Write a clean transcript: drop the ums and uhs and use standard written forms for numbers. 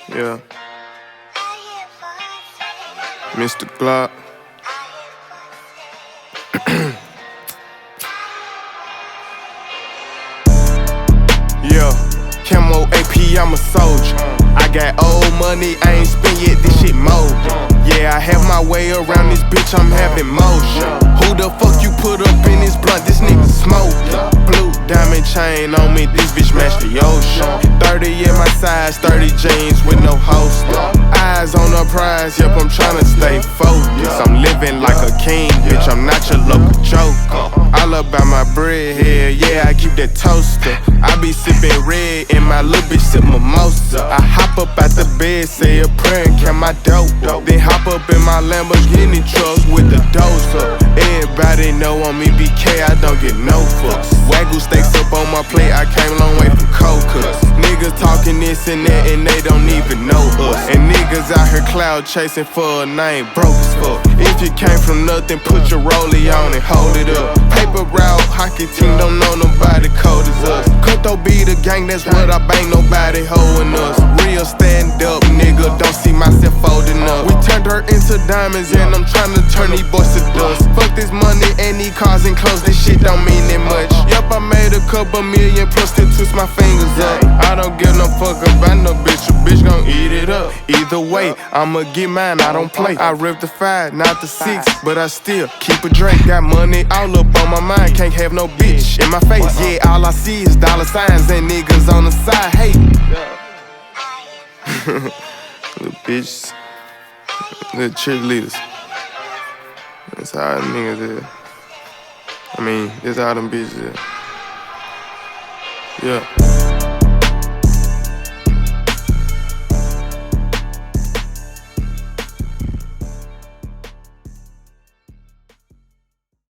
Yeah. Mr. Glock. Yeah. Camo AP, I'm a soldier. I got old money, I ain't spent yet, this shit mold. Yeah, I have my way around this bitch, I'm having motion. Who the fuck you put up in this blunt? This nigga smoke. Blue diamond chain on me, this bitch match the ocean. 30 in my size, 30 jeans with no holster. Eyes on the prize, yep, I'm tryna stay focused. I'm living like a king, bitch, I'm not your local joker. All about my bread here, yeah, I keep that toaster. I be sipping red and my little bitch sip mimosa. I hop up out the bed, say a prayer and count my dope. Then hop up in my Lamborghini truck with the dozer. Everybody know on me BK, I don't get no fucks. Wagyu steaks up on my plate, I came a long way from cold cuts. Niggas talking this and that and they don't even know us. And niggas out here cloud chasing for a name, broke as fuck. If you came from nothing, put your rollie on and hold it up. Paper route, hockey team, don't know nobody cold as us. Cutthroat be the gang, that's what I bang, nobody holding us. Real stand up, nigga, don't see myself folding up. We turned her into diamonds and I'm tryna turn these boys to dust. Fuck this money and these cars and clothes, this shit don't mean that much. Yup, I made a couple million plus still twist my fingers up. I don't give no fuck about no bitch, a bitch gon' eat it up. Either way, I'ma get mine, I don't play. I rip the 5, not the 6, but I still keep a Drake. Got money all up on my mind, can't have no bitch in my face. Yeah, all I see is dollar signs and niggas on the side hating. Little bitches, little cheerleaders. That's how them niggas is. I mean, that's how them bitches is. Yeah.